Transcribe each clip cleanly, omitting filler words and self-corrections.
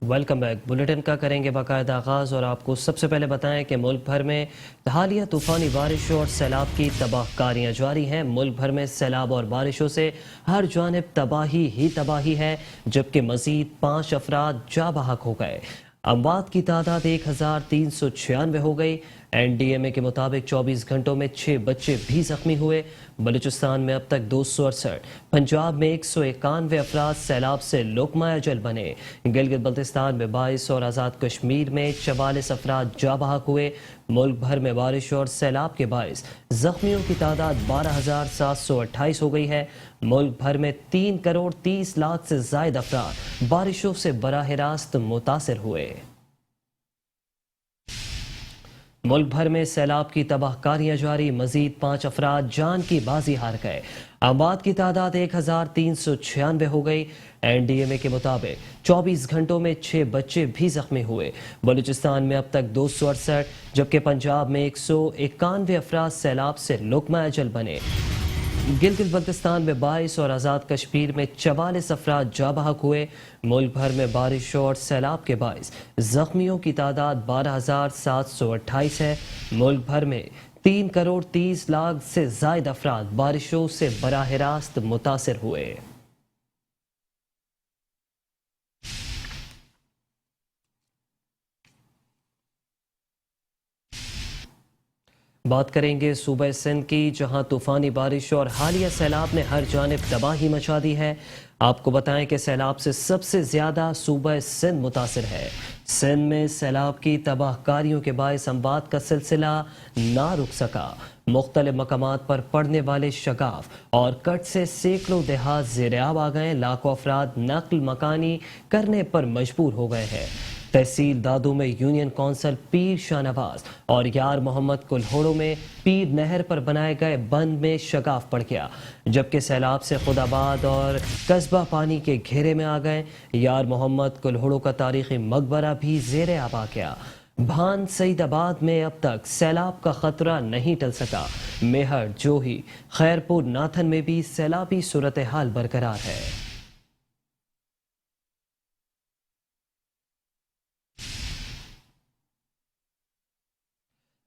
Welcome back. Bulletin का करेंगे बाकायदा आगाज और आपको सबसे पहले बताएं कि मुल्क भर में हालिया तूफानी बारिशों और सैलाब की तबाहकारियां जारी हैं। मुल्क भर में सैलाब और बारिशों से हर जानिब तबाही ही तबाही है, जबकि मजीद 5 अफराद जा बहक हो गए। अमवात की तादाद 1396 हो गई। NDMA के मुताबिक 24 घंटों में 6 बच्चे भी जख्मी हुए। बलूचिस्तान में अब तक 268, पंजाब में 191 अफराद सैलाब से लोकमाया जल बने। गिलगित बल्तिस्तान में 22 और आज़ाद कश्मीर में 44 अफराद जा बहक हुए। मुल्क भर में बारिश और सैलाब के बायस जख्मियों की तादाद 12,728 हो गई है। मुल्क भर में 3 करोड़ 30 लाख से ज्यादा अफराद बारिशों से बराह रास्त मुतासिर हुए। मुल्क भर में सैलाब की तबाहकारियां जारी, मजीद 5 अफराद जान की बाजी हार गए। अमवात की तादाद 1396 हो गई। NDMA के मुताबिक 24 घंटों में 6 बच्चे भी जख्मी हुए। बलूचिस्तान में अब तक 268, जबकि पंजाब में 191 अफराद सैलाब से लोकमाया जल बने। गिलगित बल्तिस्तान में 22 और आज़ाद कश्मीर में 44 अफराद जा बहक हुए। मुल्क भर में बारिश और सैलाब के बायस जख्मियों की तादाद 12,728 है। मुल्क भर में 3 करोड़ 30 लाख से ज्यादा अफराद बारिशों से बराह रास्त मुतासिर हुए। बात करेंगे सूबे सिंध की, जहां तूफानी बारिश और हालिया सैलाब ने हर जानिब तबाही मचा दी है। आपको बताएं कि सैलाब से सबसे ज्यादा सूबा सिंध मुतासिर है। सिंध में सैलाब की तबाहकारियों के बायस अमवात का सिलसिला ना रुक सका। मुख्तलिफ मकामात पर पड़ने वाले शगाफ और कट से सैकड़ों देहात ज़ेर-ए-आब आ गए। लाखों अफराद नकल मकानी करने पर मजबूर हो गए हैं। तहसील दादू में यूनियन कौंसिल पीर शाहनवाज और यार मोहम्मद कुल्होड़ो में पीर नहर पर बनाए गए बंद में शगाफ पड़ गया, जबकि सैलाब से खुदाबाद और कस्बा पानी के घेरे में आ गए। यार मोहम्मद कुल्होड़ो का तारीखी मकबरा भी ज़ेर-ए-आब आ गया। भान सईदाबाद में अब तक सैलाब का खतरा नहीं टल सका। मेहर, जोही, खैरपुर, नाथन में भी सैलाबी सूरत हाल बरकरार है।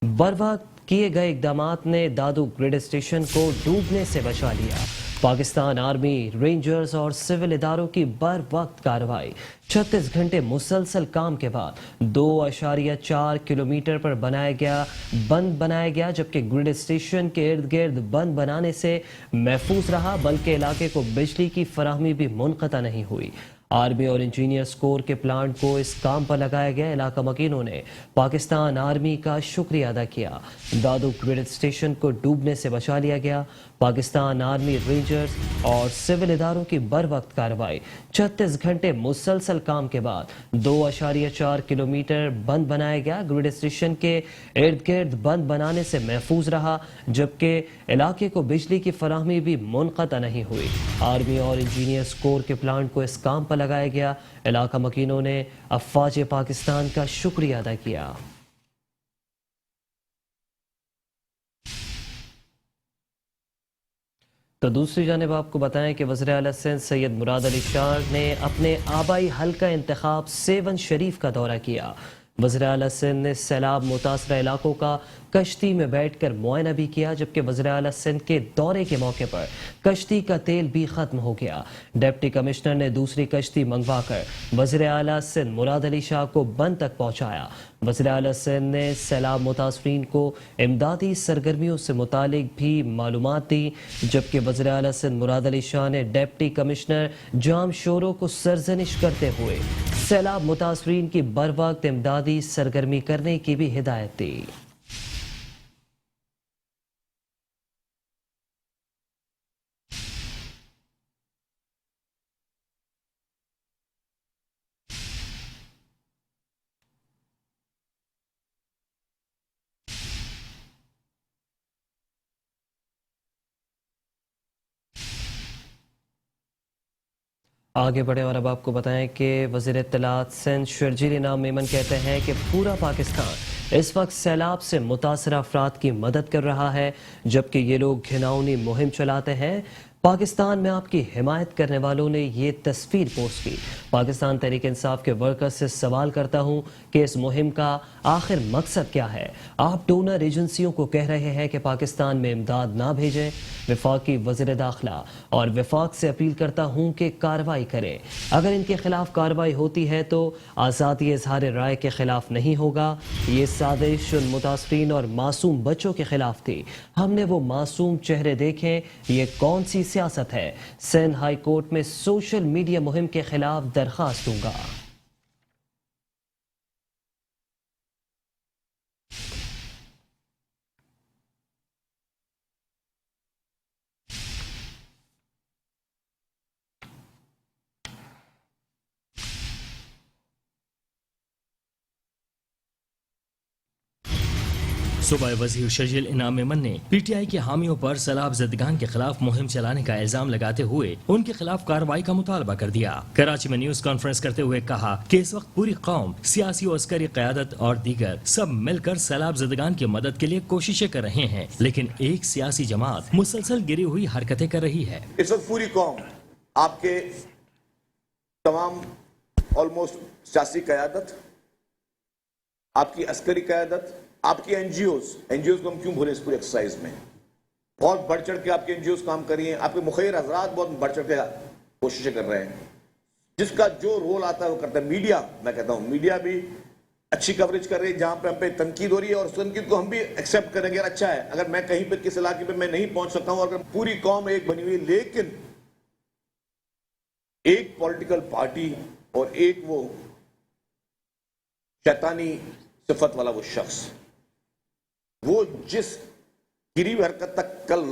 बर्वक्त किए गए इकदामात ने दादू ग्रिड स्टेशन को डूबने से बचा लिया। पाकिस्तान आर्मी, रेंजर्स और सिविल इदारों की बर वक्त कार्रवाई 36 घंटे मुसलसल काम के बाद 2.4 किलोमीटर पर बंद बनाया गया, जबकि ग्रिड स्टेशन के इर्द गिर्द बंद बनाने से महफूज रहा, बल्कि इलाके को बिजली की फराहमी भी मुनक़ता नहीं हुई। आर्मी और इंजीनियर्स कोर के प्लांट को इस काम पर लगाया गया। इलाका मकीनों ने पाकिस्तान आर्मी का शुक्रिया अदा किया। दादू ग्रिड स्टेशन को डूबने से बचा लिया गया। पाकिस्तान आर्मी, रेंजर्स और सिविल इदारों की बर वक्त कार्रवाई 36 घंटे मुसलसल काम के बाद 2.4 किलोमीटर बंद बनाया गया। ग्रिड स्टेशन के इर्द गिर्द बंद बनाने से महफूज रहा, जबकि इलाके को बिजली की फराहमी भी मुनक़ता नहीं हुई। आर्मी और इंजीनियर्स कोर के प्लांट को इस काम पर लगाया गया। इलाका मकीनों ने अफवाज पाकिस्तान का शुक्रिया अदा किया। तो दूसरी जानिब आपको बताएं कि वज़ीर आला सिंध सैयद मुराद अली शाह ने अपने आबाई हल्का इंतखाब सेवन शरीफ का दौरा किया। वज़ीर आला सिंध ने सैलाब मुतासरा इलाकों का कश्ती में बैठकर मुआयना भी किया, जबकि वज़ीर आला सिंध के दौरे के मौके पर कश्ती का तेल भी खत्म हो गया। डिप्टी कमिश्नर ने दूसरी कश्ती मंगवाकर वज़ीर आला सिंध मुराद अली शाह को बंद तक पहुंचाया। वज़ीर आला सिंध ने सैलाब मुतासरीन को इमदादी सरगर्मियों से मुतालिक भी मालूमात दी, जबकि वज़ीर आला सिंध मुराद अली शाह ने डिप्टी कमिश्नर जाम शोरों को सरजनिश करते हुए सैलाब मुतासरीन की बर वक्त इमदादी सरगर्मी करने की भी हिदायत दी। आगे बढ़े और अब आपको बताएं कि वज़ीर इत्तलात सिंध शर्जील नाम मेमन कहते हैं कि पूरा पाकिस्तान इस वक्त सैलाब से मुतासर अफराद की मदद कर रहा है, जबकि ये लोग घिनौनी मुहिम चलाते हैं। پاکستان میں آپ کی حمایت کرنے والوں نے یہ تصویر پوسٹ کی۔ پاکستان تحریک انصاف کے ورکرز سے سوال کرتا ہوں کہ اس مہم کا آخر مقصد کیا ہے؟ آپ ڈونر ایجنسیوں کو کہہ رہے ہیں کہ پاکستان میں امداد نہ بھیجیں۔ وفاقی وزیر داخلہ اور وفاق سے اپیل کرتا ہوں کہ کارروائی کریں۔ اگر ان کے خلاف کارروائی ہوتی ہے تو آزادی اظہار رائے کے خلاف نہیں ہوگا۔ یہ سازش ان متاثرین اور معصوم بچوں کے خلاف تھی۔ ہم نے وہ معصوم چہرے دیکھیں۔ یہ کون سی سیاست ہے؟ سندھ ہائی کورٹ میں سوشل میڈیا مہم کے خلاف درخواست دوں گا۔ صوبائی وزیر شرجیل انعام میمن نے پی ٹی آئی کے حامیوں پر سیلاب زدگان کے خلاف مہم چلانے کا الزام لگاتے ہوئے ان کے خلاف کارروائی کا مطالبہ کر دیا۔ کراچی میں نیوز کانفرنس کرتے ہوئے کہا کہ اس وقت پوری قوم، سیاسی و عسکری قیادت اور دیگر سب مل کر سیلاب زدگان کی مدد کے لیے کوششیں کر رہے ہیں، لیکن ایک سیاسی جماعت مسلسل گری ہوئی حرکتیں کر رہی ہے۔ اس وقت پوری قوم، آپ کے تمام آلموسٹ سیاسی قیادت، آپ کی عسکری قیادت، آپ کی این جی اوز کو ہم کیوں بھولیں اس پوری ایکسرسائز میں؟ بہت بڑھ چڑھ کے آپ کی این جی اوز کام کر رہی ہیں، آپ کے مخیر حضرات بہت بڑھ چڑھ کے کوششیں کر رہے ہیں۔ جس کا جو رول آتا ہے وہ کرتا ہے۔ میڈیا، میں کہتا ہوں میڈیا بھی اچھی کوریج کر رہی ہے، جہاں پہ ہم پہ تنقید ہو رھی ہے اور اس تنقید کو ہم بھی ایکسیپٹ کریں گے۔ اچھا ہے اگر میں کہیں پہ کس علاقے پہ میں نہیں پہنچ سکتا ہوں، اگر پوری قوم ایک بنی ہوئی، لیکن ایک پولیٹیکل پارٹی اور ایک وہ شیطانی صفت والا وہ شخص، وہ جس گری ہوئی حرکت تک کل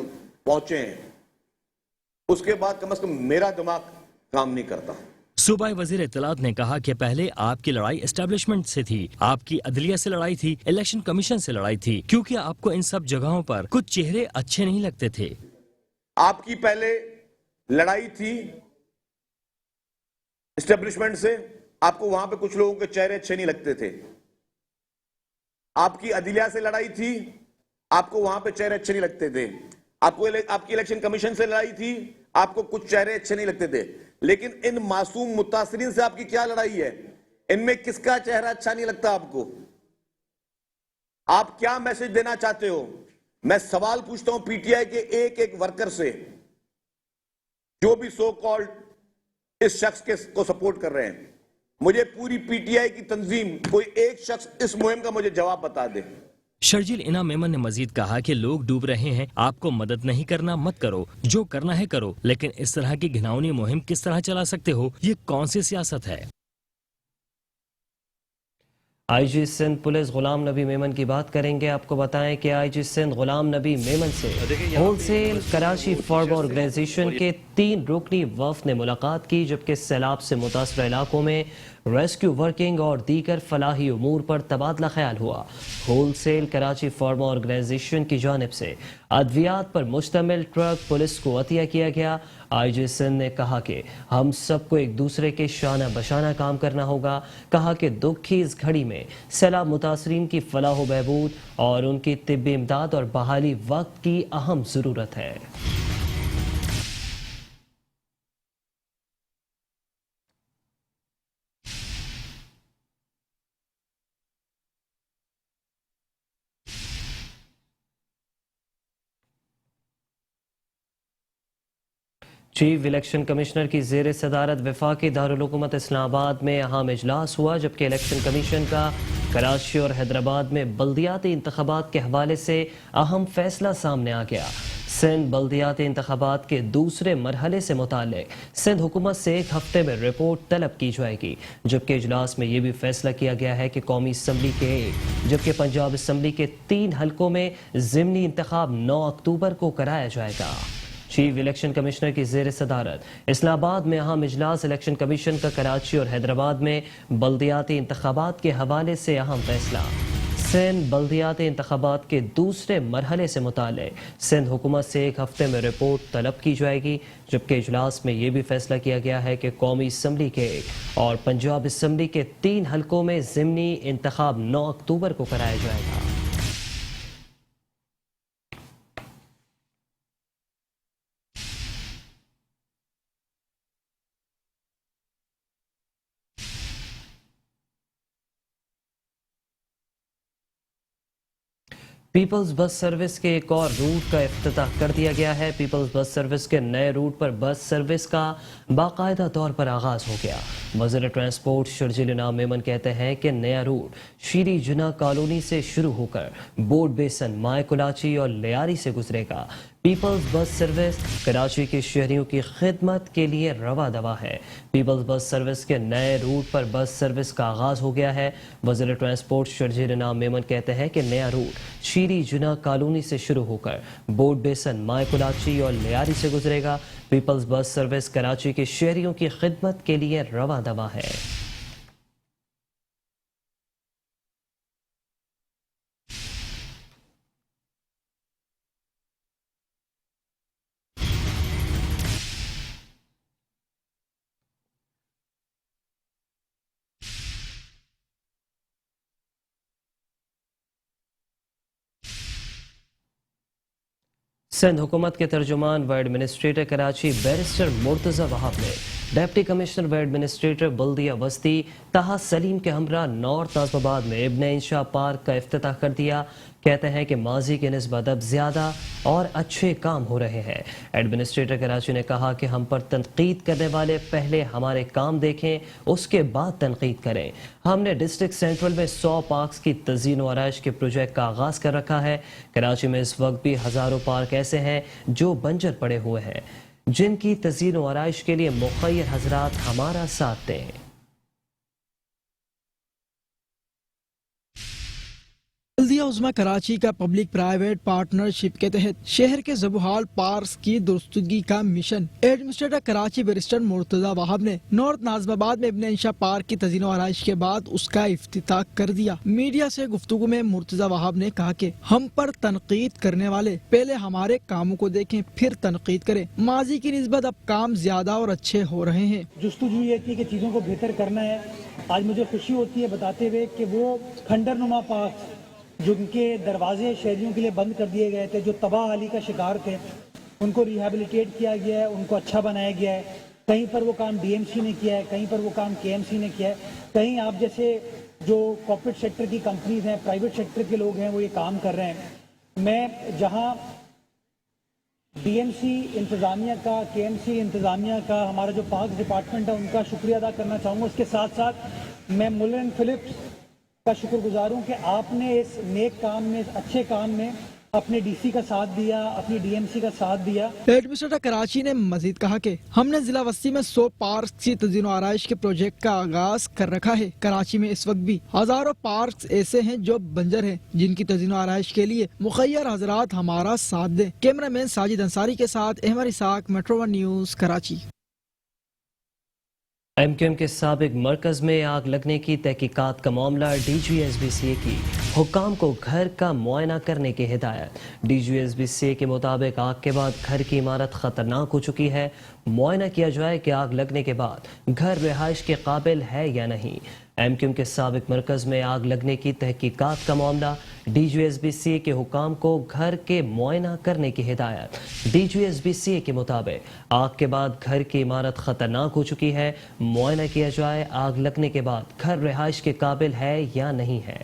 پہنچے ہیں، اس کے بعد کم از کم میرا دماغ کام نہیں کرتا۔ صوبائی وزیر اطلاعات نے کہا کہ پہلے آپ کی لڑائی اسٹیبلشمنٹ سے تھی، آپ کی عدلیہ سے لڑائی تھی، الیکشن کمیشن سے لڑائی تھی، کیونکہ آپ کو ان سب جگہوں پر کچھ چہرے اچھے نہیں لگتے تھے۔ آپ کی پہلے لڑائی تھی اسٹیبلشمنٹ سے، آپ کو وہاں پہ کچھ لوگوں کے چہرے اچھے نہیں لگتے تھے۔ آپ کی عدلیہ سے لڑائی تھی، آپ کو وہاں پہ چہرے اچھے نہیں لگتے تھے۔ آپ کی الیکشن کمیشن سے لڑائی تھی، آپ کو کچھ چہرے اچھے نہیں لگتے تھے۔ لیکن ان معصوم متاثرین سے آپ کی کیا لڑائی ہے؟ ان میں کس کا چہرہ اچھا نہیں لگتا آپ کو؟ آپ کیا میسج دینا چاہتے ہو؟ میں سوال پوچھتا ہوں پی ٹی آئی کے ایک ایک ورکر سے، جو بھی سو کالڈ اس شخص کو سپورٹ کر رہے ہیں، مجھے پوری پی ٹی آئی کی تنظیم کوئی ایک شخص اس مہم کا مجھے جواب بتا دے۔ شرجیل انعام میمن نے مزید کہا کہ لوگ ڈوب رہے ہیں، آپ کو مدد نہیں کرنا مت کرو، جو کرنا ہے کرو، لیکن اس طرح کی گھناؤنی مہم کس طرح چلا سکتے ہو؟ یہ کون سی سیاست ہے؟ آئی جی سندھ پولیس غلام نبی میمن کی بات کریں گے۔ آپ کو بتائیں کہ آئی جی سندھ غلام نبی میمن سے wholesale Karachi pharma organisation کے 3 رکنی وفد نے ملاقات کی، جبکہ سیلاب سے متاثرہ علاقوں میں ریسکیو ورکنگ اور دیگر فلاحی امور پر تبادلہ خیال ہوا۔ Wholesale Karachi pharma organisation کی جانب سے ادویات پر مشتمل ٹرک پولیس کو عطیہ کیا گیا۔ آئی جی سندھ نے کہا کہ ہم سب کو ایک دوسرے کے شانہ بشانہ کام کرنا ہوگا۔ کہا کہ دکھ کی اس گھڑی میں سیلاب متاثرین کی فلاح و بہبود اور ان کی طبی امداد اور بحالی وقت کی اہم ضرورت ہے۔ چیف الیکشن کمشنر کی زیر صدارت وفاقی دارالحکومت اسلام آباد میں اہم اجلاس ہوا، جبکہ الیکشن کمیشن کا کراچی اور حیدرآباد میں بلدیاتی انتخابات کے حوالے سے اہم فیصلہ سامنے آ گیا۔ سندھ بلدیاتی انتخابات کے دوسرے مرحلے سے متعلق سندھ حکومت سے 1 ہفتے میں رپورٹ طلب کی جائے گی، جبکہ اجلاس میں یہ بھی فیصلہ کیا گیا ہے کہ قومی اسمبلی کے 1 جبکہ پنجاب اسمبلی کے 3 حلقوں میں ضمنی انتخاب 9 اکتوبر کو کرایا جائے گا۔ چیف الیکشن کمشنر کی زیر صدارت اسلام آباد میں اہم اجلاس الیکشن کمیشن کا کراچی اور حیدرآباد میں بلدیاتی انتخابات کے حوالے سے اہم فیصلہ۔ سندھ بلدیاتی انتخابات کے دوسرے مرحلے سے متعلق سندھ حکومت سے 1 ہفتے میں رپورٹ طلب کی جائے گی، جبکہ اجلاس میں یہ بھی فیصلہ کیا گیا ہے کہ قومی اسمبلی کے 1 اور پنجاب اسمبلی کے 3 حلقوں میں ضمنی انتخاب 9 اکتوبر کو کرایا جائے گا۔ پیپلز بس سروس کے ایک اور روٹ کا افتتاح کر دیا گیا ہے۔ پیپلز بس سروس کے نئے روٹ پر بس سروس کا باقاعدہ طور پر آغاز ہو گیا۔ وزیر ٹرانسپورٹ شرجیل انعام میمن کہتے ہیں کہ نیا روٹ شیری جناح کالونی سے شروع ہو کر بورڈ بیسن، مائے کلاچی اور لیاری سے گزرے گا۔ پیپلز بس سروس کراچی کے شہریوں کی خدمت کے لیے رواں دوا ہے۔ پیپلز بس سروس کے نئے روٹ پر بس سروس کا آغاز ہو گیا ہے۔ وزیر ٹرانسپورٹ شرجیل انعام میمن کہتے ہیں کہ نیا روٹ شیری جناح کالونی سے شروع ہو کر بورڈ بیسن، مائے کلاچی اور لیاری سے گزرے گا۔ پیپلز بس سروس کراچی کے شہریوں کی خدمت کے لیے رواں دوا ہے۔ سندھ حکومت کے ترجمان و ایڈمنسٹریٹر کراچی بیرسٹر مرتضی وہاب نے ڈپٹی کمشنر و ایڈمنسٹریٹر بلدیہ وسطی طاہا سلیم کے ہمراہ نارتھ ناظم آباد میں ابن انشا پارک کا افتتاح کر دیا۔ کہتے ہیں کہ ماضی کی نسبت اب زیادہ اور اچھے کام ہو رہے ہیں۔ ایڈمنسٹریٹر کراچی نے کہا کہ ہم پر تنقید کرنے والے پہلے ہمارے کام دیکھیں، اس کے بعد تنقید کریں۔ ہم نے ڈسٹرکٹ سینٹرل میں 100 پارکس کی تزئین و آرائش کے پروجیکٹ کا آغاز کر رکھا ہے۔ کراچی میں اس وقت بھی ہزاروں پارک ایسے ہیں جو بنجر پڑے ہوئے ہیں، جن کی تزئین و آرائش کے لیے مخیر حضرات ہمارا ساتھ دیں۔ بلدیہ عظمی کراچی کا پبلک پرائیویٹ پارٹنرشپ کے تحت شہر کے زبوحال پارکس کی درستگی کا mission administrator Karachi barrister Murtaza Wahab نے نارتھ ناظم آباد میں ابن انشا پارک کی تزئین و آرائش کے بعد اس کا افتتاح کر دیا۔ میڈیا سے گفتگو میں مرتضی وہاب نے کہا کہ ہم پر تنقید کرنے والے پہلے ہمارے کاموں کو دیکھیں پھر تنقید کریں۔ ماضی کی نسبت اب کام زیادہ اور اچھے ہو رہے ہیں۔ جستجو یہ تھی کہ چیزوں کو بہتر کرنا ہے۔ آج مجھے خوشی ہوتی ہے بتاتے ہوئے کہ وہ کھنڈر نما پارک جن کے دروازے شہریوں کے لیے بند کر دیے گئے تھے، جو تباہ حالی کا شکار تھے، ان کو ریہیبلیٹیٹ کیا گیا ہے، ان کو اچھا بنایا گیا ہے۔ کہیں پر وہ کام ڈی ایم سی نے کیا ہے، کہیں پر وہ کام کے ایم سی نے کیا ہے، کہیں آپ جیسے جو کارپوریٹ سیکٹر کی کمپنیز ہیں، پرائیویٹ سیکٹر کے لوگ ہیں، وہ یہ کام کر رہے ہیں۔ میں جہاں ڈی ایم سی انتظامیہ کا، کے ایم سی انتظامیہ کا، ہمارا جو پارکس ڈپارٹمنٹ ہے ان کا شکریہ ادا کرنا چاہوں گا، اس کے ساتھ ساتھ میں ملر اینڈ فلپس کا شکر گزار ہوں کہ آپ نے اس نیک کام میں، اس اچھے کام میں اپنے ڈی سی کا ساتھ دیا، اپنی ڈی ایم سی کا ساتھ دیا۔ ایڈمنسٹریٹر کراچی نے مزید کہا کہ ہم نے ضلع وسطی میں 100 پارکس کی تزئین و آرائش کے پروجیکٹ کا آغاز کر رکھا ہے۔ کراچی میں اس وقت بھی ہزاروں پارکس ایسے ہیں جو بنجر ہیں، جن کی تزئین و آرائش کے لیے مخیر حضرات ہمارا ساتھ دیں۔ کیمرہ مین ساجد انصاری کے ساتھ Ahmed Ishaq, metro one news, Karachi. M Q M کے سابق مرکز میں آگ لگنے کی تحقیقات کا معاملہ، D G S B C A کی حکام کو گھر کا معائنہ کرنے کی ہدایت۔ D G S B C A کے مطابق آگ کے بعد گھر کی عمارت خطرناک ہو چکی ہے، معائنہ کیا جائے کہ آگ لگنے کے بعد گھر رہائش کے قابل ہے یا نہیں۔ ایم کیو ایم کے سابق مرکز میں آگ لگنے کی تحقیقات کا معاملہ، D G S B C A کے حکام کو گھر کے معائنہ کرنے کی ہدایت۔ D G S B C A کے مطابق آگ کے بعد گھر کی عمارت خطرناک ہو چکی ہے، معائنہ کیا جائے آگ لگنے کے بعد گھر رہائش کے قابل ہے یا نہیں ہے۔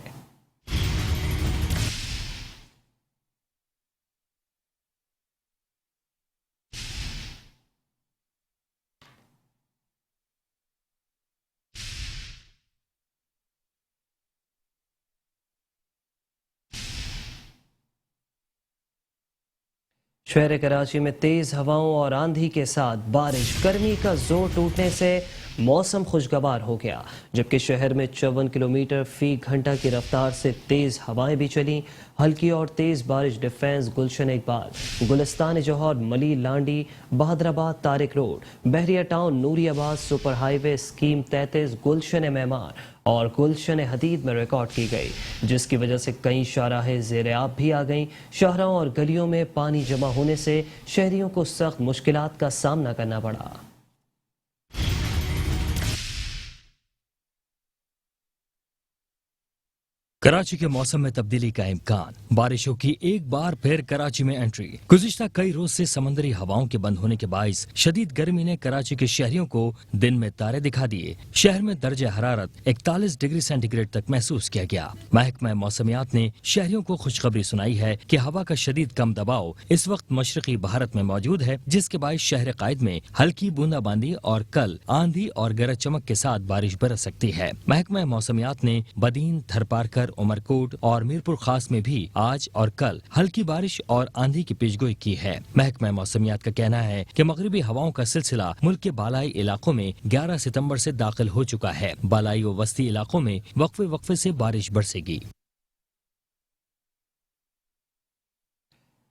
شہر کراچی میں تیز ہواؤں اور آندھی کے ساتھ بارش، گرمی کا زور ٹوٹنے سے موسم خوشگوار ہو گیا، جبکہ شہر میں 54 کلومیٹر فی گھنٹہ کی رفتار سے تیز ہوائیں بھی چلیں۔ ہلکی اور تیز بارش ڈیفنس، گلشن اقبال، گلستان جوہر، ملی لانڈی، بہادر آباد طارق روڈ، بحریہ ٹاؤن، نوری آباد سپر ہائی وے، اسکیم 33، گلشن معمار اور گلشن حدید میں ریکارڈ کی گئی، جس کی وجہ سے کئی شاہراہیں زیر آب بھی آ گئیں۔ شاہراہوں اور گلیوں میں پانی جمع ہونے سے شہریوں کو سخت مشکلات کا سامنا کرنا پڑا۔ कराची के मौसम में तब्दीली का इम्कान, बारिशों की एक बार फिर कराची में एंट्री। गुज़िश्ता कई रोज से समंदरी हवाओं के बंद होने के बाइस शदीद गर्मी ने कराची के शहरियों को दिन में तारे दिखा दिए। शहर में दर्जे हरारत 41 डिग्री सेंटीग्रेड तक महसूस किया गया। महकमा मौसमियात ने शहरियों को खुशखबरी सुनाई है कि हवा का शदीद कम दबाव इस वक्त मशरकी भारत में मौजूद है, जिसके बाइस शहर कायद में हल्की बूंदाबांदी और कल आंधी और गरज चमक के साथ बारिश बरस सकती है। महकमा मौसमियात ने बदीन, थरपारकर, उमरकोट और मीरपुर खास में भी आज और कल हल्की बारिश और आंधी की पेशगोई की है। महकमा मौसमियात का कहना है कि मगरिबी हवाओं का सिलसिला मुल्क के बालाई इलाकों में 11 सितंबर से दाखिल हो चुका है। बालाई व वस्ती इलाकों में वक्फे वक्फे से बारिश बरसेगी।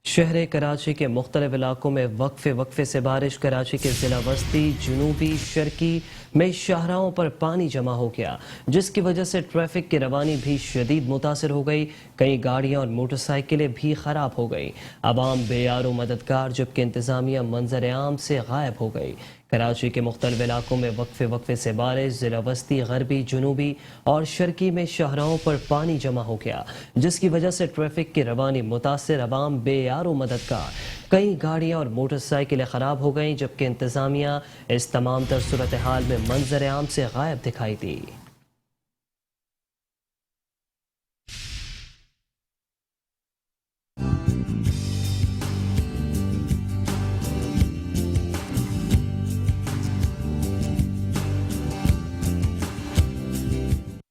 शहर कराची के मुख्तलिफ इलाकों में वक्फे वक्फे से बारिश। कराची के जिला वस्ती, जनूबी, शर्की में शाहराहों पर पानी जमा हो गया, जिसकी वजह से ट्रैफिक की रवानी भी शदीद मुतासर हो गई। कई गाड़ियां और मोटरसाइकिलें भी खराब हो गई। आवाम बेयारो मददगार, जबकि इंतजामिया मंजर आम से गायब हो गई। कराची के मुख्तलिफ इलाकों में वक्फे वक्फे से बारिश। जिला वस्ती, गरबी, जनूबी और शर्की में शाहराहों पर पानी जमा हो गया, जिसकी वजह से ट्रैफिक की रवानी मुतासर। आवाम बेयारो मददगार, कई गाड़ियां और मोटरसाइकिलें खराब हो गईं, जबकि इंतजामिया इस तमाम तर सूरत हाल में मंजर आम से गायब दिखाई दी।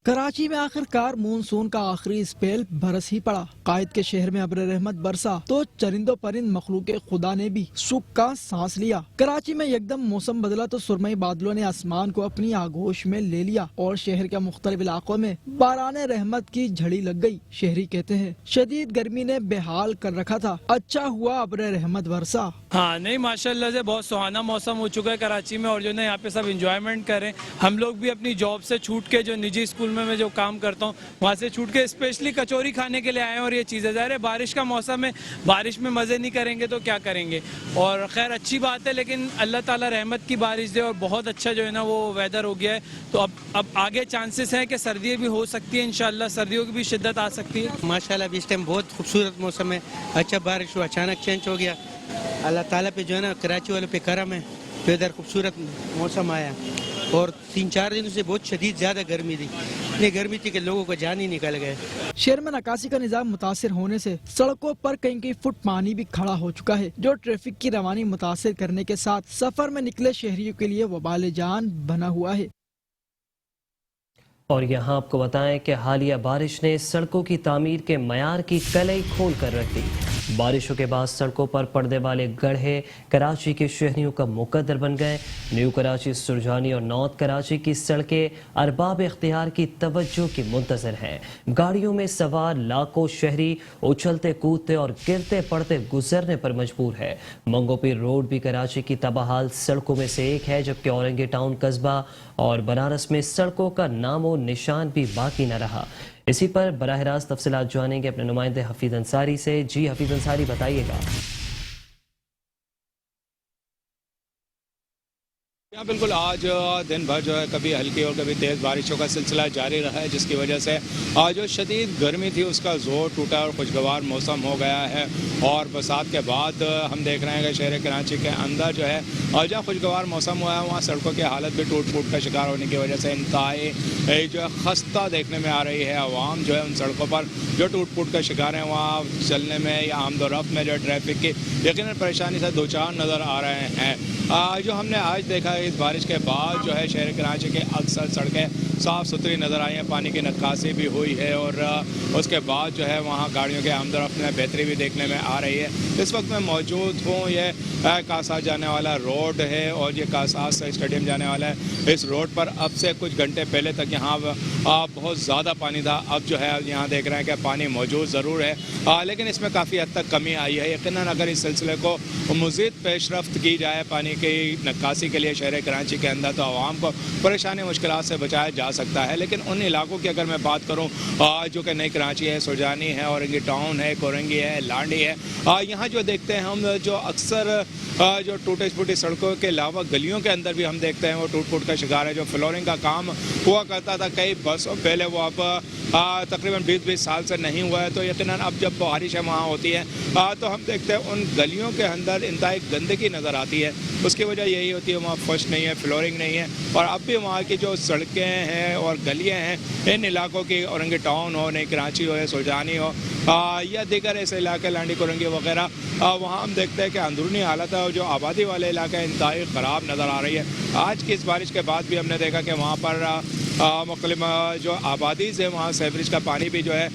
कराची में आखिरकार मानसून का आखिरी स्पेल बरस ही पड़ा। कायद के शहर में अब्र रहमत बरसा तो चरिंदो परिंद मखलूक खुदा ने भी सुख का सांस लिया। कराची में एकदम मौसम बदला तो सुरमई बादलों ने आसमान को अपनी आगोश में ले लिया और शहर के मुख्तलिफ इलाकों में बाराने रहमत की झड़ी लग गई। शहरी कहते हैं शदीद गर्मी ने बेहाल कर रखा था, अच्छा हुआ अब्र रहमत बरसा। हाँ नहीं, माशाल्लाह से बहुत सुहाना मौसम हो चुका है कराची में और जो ना यहाँ पे सब इंजॉयमेंट कर रहे हैं। हम लोग भी अपनी जॉब से छूट के, जो निजी स्कूल में मैं जो काम करता हूँ वहाँ से छूट के स्पेशली कचौरी खाने के लिए आए हैं। और ये चीज़ें ज़ाहिर है बारिश का मौसम है, बारिश में मज़े नहीं करेंगे तो क्या करेंगे। और खैर अच्छी बात है, लेकिन अल्लाह ताला रहमत की बारिश दे और बहुत अच्छा जो है ना वो वेदर हो गया है। तो अब आगे चांसेस हैं कि सर्दियाँ भी हो सकती है, इंशाल्लाह सर्दियों की भी शिद्दत आ सकती है। माशाल्लाह इस टाइम बहुत खूबसूरत मौसम है, अच्छा बारिश हुआ, अचानक चेंज हो गया। अल्लाह ताला पे जो है ना कराची वालों पे करम है, तो इधर खूबसूरत मौसम आया। और 3-4 दिनों से बहुत शदीद ज्यादा गर्मी थी, इतनी गर्मी थी कि लोगों को जान ही निकल गए। शहर में नकासी का निजाम मुतासिर होने से सड़कों पर कई फुट पानी भी खड़ा हो चुका है, जो ट्रैफिक की रवानी मुतासिर करने के साथ सफर में निकले शहरियों के लिए वबाल जान बना हुआ है। और यहाँ आपको बताएं कि हालिया बारिश ने सड़कों की तामीर के मयार की कलई खोल कर रख दी। बारिशों के बाद सड़कों पर पड़ने वाले गड्ढे कराची के शहरियों का मुकद्दर बन गए। न्यू कराची, सुरजानी और नॉर्थ कराची की सड़कें अरबाब इख्तियार की तवज्जो की मुंतजर हैं। गाड़ियों में सवार लाखों शहरी उछलते कूदते और गिरते पड़ते गुजरने पर मजबूर है। मंगोपीर रोड भी कराची की तबाहाल सड़कों में से एक है, जबकि औरंगी टाउन कस्बा और बनारस में सड़कों का नामो निशान भी बाकी न रहा। इसी पर बराह रास्त तफसीलात जानेंगे अपने नुमाइंदे हफीज अंसारी से। जी हफीज अंसारी, बताइएगा। यहाँ बिल्कुल आज दिन भर जो है कभी हल्की और कभी तेज़ बारिशों का सिलसिला जारी रहा है, जिसकी वजह से आज जो शदीद गर्मी थी उसका जोर टूटा और खुशगवार मौसम हो गया है। और बरसात के बाद हम देख रहे हैं कि शहर कराची के अंदर जो है और जहाँ खुशगवार मौसम हुआ है वहाँ सड़कों की हालत भी टूट फूट का शिकार होने की वजह से इंतहाई जो है खस्ता देखने में आ रही है। आवाम जो है उन सड़कों पर जो टूट फूट का शिकार है वहाँ चलने में या आमदोरफ्त में जो ट्रैफिक की यकीनन परेशानी से दो चार नज़र आ रहे हैं। जो हमने आज देखा इस बारिश के बाद जो है शहर कराची के अक्सर सड़कें साफ़ सुथरी नज़र आई हैं, पानी की निकासी भी हुई है और उसके बाद जो है वहाँ गाड़ियों के आमदरफ्त में बेहतरी भी देखने में आ रही है। इस वक्त मैं मौजूद हूँ, ये कासास जाने वाला रोड है और ये कासास से स्टेडियम जाने वाला है। इस रोड पर अब से कुछ घंटे पहले तक यहाँ बहुत ज़्यादा पानी था, अब जो है यहाँ देख रहे हैं कि पानी मौजूद ज़रूर है लेकिन इसमें काफ़ी हद तक कमी आई है। यकीनन अगर इस सिलसिले को मज़ीद पेशरफ्त की जाए पानी की निकासी के लिए शहर कराची के अंदर, तो आवाम को परेशानी मुश्किलात से बचाया जा सकता है। लेकिन उन इलाकों की अगर मैं बात करूँ जो कि नई कराची है, सुरजानी है, औरंगी टाउन है, कोरंगी है, लांडी है, यहाँ जो देखते हैं हम, जो अक्सर जो टूटे फूटी सड़कों के अलावा गलियों के अंदर भी हम देखते हैं वो टूट फूट का शिकार है। जो फ्लोरिंग का काम हुआ करता था कई बरसों पहले, वो अब तकरीबन 20 साल से नहीं हुआ है। तो यकीनन अब जब बारिश वहाँ होती है तो हम देखते हैं उन गलियों के अंदर इंतहाई गंदगी नज़र आती है। उसकी वजह यही होती है वहाँ फर्श नहीं है, फ्लोरिंग नहीं है, और अब भी वहाँ की जो सड़कें हैं और गलियाँ हैं इन इलाकों की, औरंगी टाउन हो, नई कराची हो या सुरजानी हो या दीगर ऐसे इलाके लांडी कोरंगी वगैरह, वहाँ हम देखते हैं कि अंदरूनी हालत है और जो आबादी वाले इलाके इंतहाई ख़राब नज़र आ रही है। आज की इस बारिश के बाद भी हमने देखा कि वहाँ पर मुख्तलिफ जो आबादी से वहाँ सेवरेज का पानी भी जो है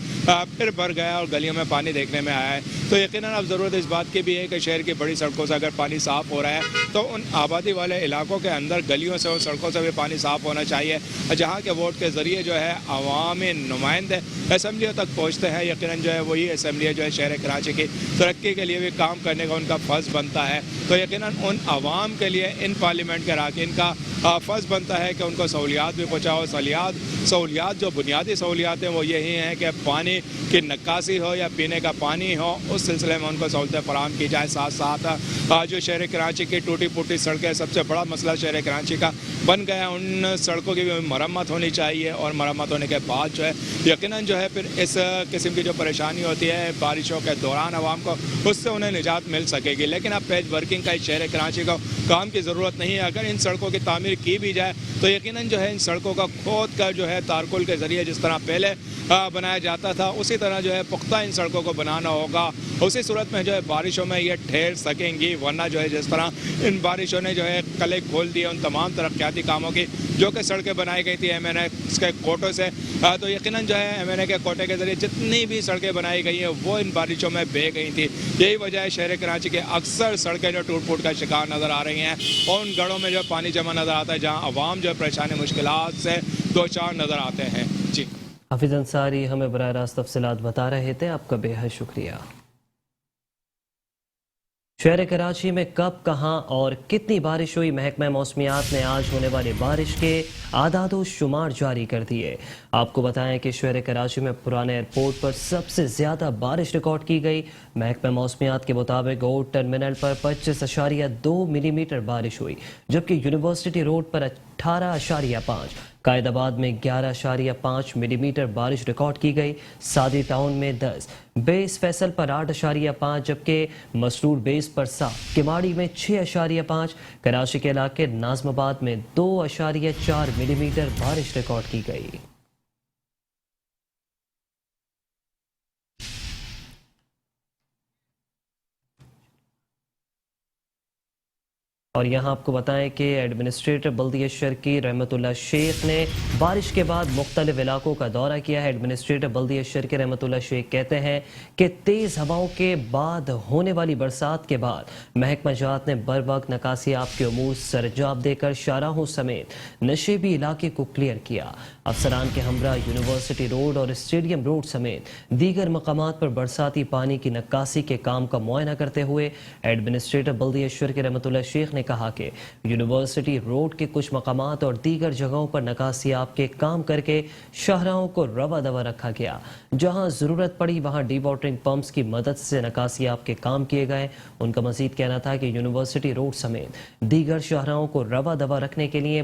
फिर भर गया और गलियों में पानी देखने में आया है। तो यकीनन अब ज़रूरत इस बात की भी है कि शहर की बड़ी सड़कों से अगर पानी साफ़ हो रहा है तो उन आबादी वाले इलाकों के अंदर गलियों से और सड़कों से भी पानी साफ़ होना चाहिए, जहाँ के वोट के ज़रिए जो है अवामी नुमाइंदे असम्बलियों तक पहुँचते हैं। यकीनन जो है वही असम्बलियाँ जो है शहर कराची की तरक्की के लिए भी काम करने का उनका फ़र्ज़ बनता है। तो यकीनन उन आवाम के लिए इन पार्लियामेंट के अरकान का फ़र्ज़ बनता है कि उनको सहूलियात भी पहुँचाओ। सहूलियात जो बुनियादी सहूलियात हैं वो यही हैं कि पानी की निकासी हो या पीने का पानी हो, उस सिलसिले में उनको सहूलतें फराहम की जाए। साथ साथ जो शहर कराची की टूटी फूटी सड़कें सबसे बड़ा मसला शहर कराची का बन गया, उन सड़कों की भी मरम्मत होनी चाहिए और मरम्मत होने के बाद जो है यकीनन जो है फिर इस किस्म की जो परेशानी होती है बारिशों के दौरान आवाम को, उससे उन्हें निजात मिल सकेगी। लेकिन अब पेज वर्किंग का शहर कराची को काम की ज़रूरत नहीं है। अगर इन सड़कों की तामीर की भी जाए तो यकीनन जो है इन सड़कों का खोद कर जो है तारकुल के ज़रिए जिस तरह पहले बनाया जाता था उसी तरह जो है पुख्ता इन सड़कों को बनाना होगा। उसी सूरत में जो है बारिशों में ये ठहर सकेंगी, वरना जो है जिस तरह इन बारिशों ने जो है कले खोल दिए उन तमाम तरक्याती कामों की जो कि सड़कें बनाई गई थी MNA के कोटों से, तो यकीनन जो है MNA के कोटे के ज़रिए जितनी भी सड़कें बनाई गई हैं वो इन बारिशों में बह गई थी। यही वजह है शहर कराची के अक्सर सड़कें जो टूट फूट का शिकार नज़र आ रही हैं और उन गढ़ों में जो पानी जमा नज़र आता है जहाँ आवाम जो है परेशानी मुश्किलात से दो चार नज़र आते हैं। जी, हाफिज अंसारी हमें बराह रास्त तफसीलात बता रहे थे, आपका बेहद शुक्रिया। शहर कराची में कब, कहां और कितनी बारिश हुई, महकमा मौसमियात ने आज होने वाली बारिश के आदाद शुमार जारी कर दिए। आपको बताएं कि शहर कराची में पुराने एयरपोर्ट पर सबसे ज़्यादा बारिश रिकॉर्ड की गई। महकमा मौसमियात के मुताबिक ओट टर्मिनल पर 25.2 मिलीमीटर बारिश हुई, जबकि यूनिवर्सिटी रोड पर 18.5, कायदाबाद में 11.5 मिलीमीटर बारिश रिकॉर्ड की गई। सादी टाउन में 10, बेस फैसल पर 8.5, जबकि मसरूर बेस पर 7, किमाड़ी में 6.5, कराची के इलाके नाजमाबाद में 2.4 मिलीमीटर बारिश रिकॉर्ड की गई। और यहाँ आपको बताएं कि एडमिनिस्ट्रेटर बल्दिया शर्की रहमतुल्लाह शेख ने बारिश के बाद मुख्तलिफ इलाकों का दौरा किया है। एडमिनिस्ट्रेटर बल्दिया शर्की रहमतुल्लाह शेख कहते हैं कि तेज़ हवाओं के बाद होने वाली बरसात के बाद महकमा जात ने बर वक्त नकासियाब के अमूर सरजाब देकर शाहराहों समेत नशेबी इलाके को क्लियर किया। अफसरान के हमरा यूनिवर्सिटी रोड और स्टेडियम रोड समेत दीगर मकामात पर बरसाती पानी की नक्कासी के काम का मुआयना करते हुए एडमिनिस्ट्रेटर बल्दिया शर्की रहमतुल्लाह शेख ने कहा कि यूनिवर्सिटी रोड के कुछ मकामात और दीगर जगहों पर नकासियाब के काम करके शाहराहों को रवा दवा रखा गया। जहां जरूरत पड़ी वहां डी वाटरिंग पंप्स की मदद से नकासियाब के काम किए गए। उनका मजीद कहना था कि यूनिवर्सिटी रोड समेत दीगर शाहराहों को रवा दवा रखने के लिए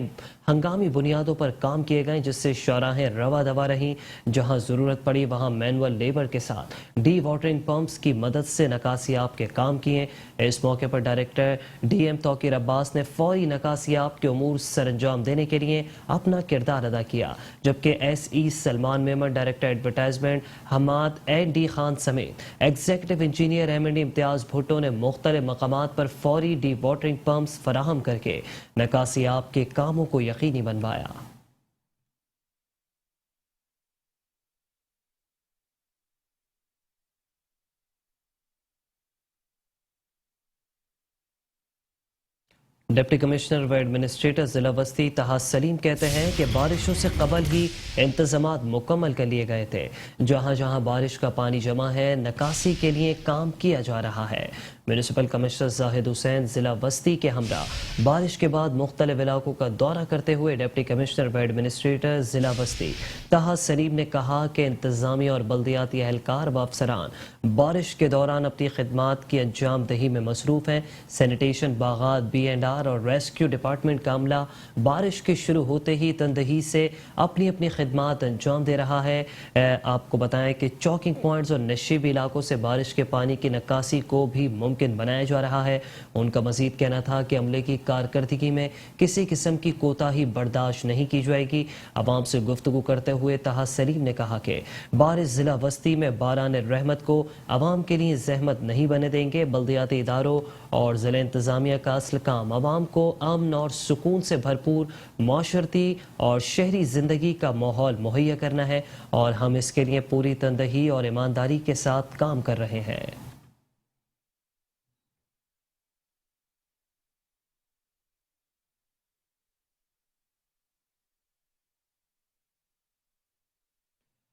हंगामी बुनियादों पर काम किए गए, जिससे शाहराहें रवा दवा रहीं। जहां जरूरत पड़ी वहां मैनुअल लेबर के साथ डी वाटरिंग पंप्स की मदद से नकासियाब के काम किए। इस मौके पर डायरेक्टर DM तौकीर अब्बास ने फौरी नकासियाब के उमूर सरंजाम देने के लिए अपना किरदार अदा किया, जबकि SE Salman Memon, director advertisement Hammad ND Khan समेत executive engineer MND Imtiaz Bhutto ने मुख्तलिफ मकामात पर फौरी डी वाटरिंग पंप्स फराहम करके नकासियाब के कामों को यकीनी बनवाया। डिप्टी कमिश्नर व एडमिनिस्ट्रेटर जिला वस्ती तहा सलीम कहते हैं कि बारिशों से कबल ही इंतजामात मुकम्मल कर लिए गए थे। जहां जहां बारिश का पानी जमा है, निकासी के लिए काम किया जा रहा है। म्यूनिसिपल कमिश्नर जाहिद हुसैन जिला वस्ती के हमरा बारिश के बाद मुख्तलिफ इलाकों का दौरा करते हुए डिप्टी कमिश्नर व एडमिनिस्ट्रेटर जिला वस्ती ताहा सलीम ने कहा कि इंतजामिया और बल्दियाती एहलकार व अफसरान बारिश के दौरान अपनी खिदमात की अंजाम दही में मसरूफ हैं। सैनिटेशन, बागात, B&R और रेस्क्यू डिपार्टमेंट का अमला बारिश के शुरू होते ही तंदही से अपनी अपनी खिदमात अंजाम दे रहा है। आपको बताएं कि चौकिंग पॉइंट्स और नशीबी इलाकों से बारिश के पानी की निकासी को भी मुमकिन बनाया जा रहा है। उनका मजीद कहना था कि अमले की कारकर्दगी में किसी किस्म की कोताही बर्दाश्त नहीं की जाएगी। आवाम से गुफ्तगू करते हुए ताहा सलीम ने कहा कि बारिश जिला वस्ती में बारान रहमत को आवाम के लिए जहमत नहीं बने देंगे। बल्दियाती इदारों और जिला इंतजामिया का असल काम आवाम को अमन और सुकून से भरपूर माशरती और शहरी जिंदगी का माहौल मुहैया करना है और हम इसके लिए पूरी तंदही और ईमानदारी के साथ काम कर रहे हैं।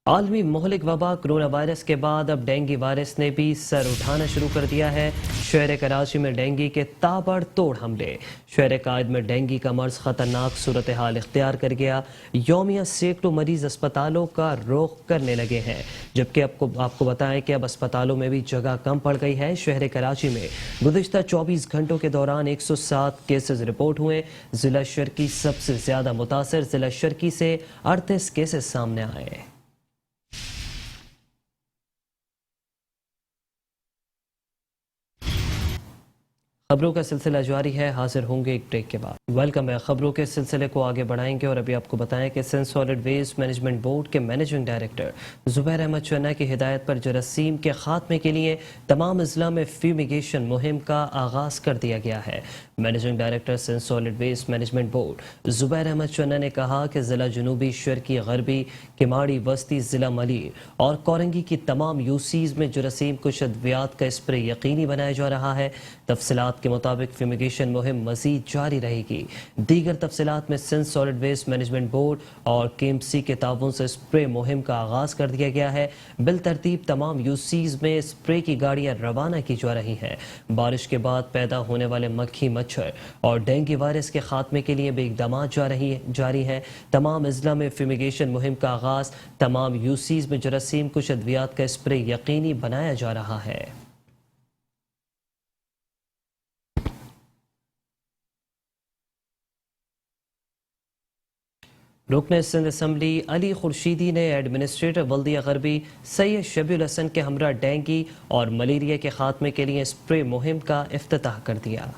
आलमी मुहलिक वबा कोरोना वायरस के बाद अब डेंगू वायरस ने भी सर उठाना शुरू कर दिया है। शहर कराची में डेंगू के ताबड़तोड़ हमले। शहर कायद में डेंगू का मर्ज खतरनाक सूरत हाल इख्तियार कर गया। यौमिया सैकड़ों मरीज अस्पतालों का रुख करने लगे हैं, जबकि आपको बताएं कि अब अस्पतालों में भी जगह कम पड़ गई है। शहर कराची में गुज़िश्ता 24 घंटों के दौरान 107 केसेस रिपोर्ट हुए। जिला शर्की सबसे ज्यादा मुतासर। जिला शर्की से 38 केसेस सामने आए। खबरों का सिलसिला जारी है, हाजिर होंगे एक ब्रेक के बाद। वेलकम है। खबरों के सिलसिले को आगे बढ़ाएंगे और अभी आपको बताएं कि Sindh solid waste management board के मैनेजिंग डायरेक्टर जुबैर अहमद चन्ना की हिदायत पर जरासीम के खात्मे के लिए तमाम अजला में फ्यूमिगेशन मुहिम का आगाज कर दिया गया है। Managing director Sindh solid waste management board Zubair Ahmed Channa ने कहा कि जिला जनूबी, शर्की, गरबी, किमाड़ी, वस्ती, जिला मलीर और कोरंगी की तमाम यूसीज में जरासीम कुछ अद्वियात का स्प्रे यकीनी बनाया जा रहा है। तफसीलात के मुताबिक फ्यूमिगेशन मुहिम मजीद जारी रहेगी। दीगर तफसीलात में Sindh solid waste management board और KMC के ताउन से स्प्रे मुहिम का आगाज कर दिया गया है। बिल तरतीब तमाम यूसीज में स्प्रे की गाड़ियां रवाना की जा रही हैं। बारिश के बाद पैदा होने वाले मक्खी, मच्छर और डेंगू वायरस के खात्मे के लिए भी इकदाम जारी हैं। तमाम अजला में फ्यूमिगेशन मुहिम का आगाज। तमाम यूसीज में जरासीम कुछ अद्वियात का स्प्रे यकीनी बनाया जा रहा है। रुकन सिंध असम्बली अली खुर्शीदी ने एडमिनिस्ट्रेटर बल्दिया गरबी सैयद शबीउल हसन के हमरा डेंगू और मलेरिया के खात्मे के लिए स्प्रे मुहिम का इफ्तिताह कर दिया।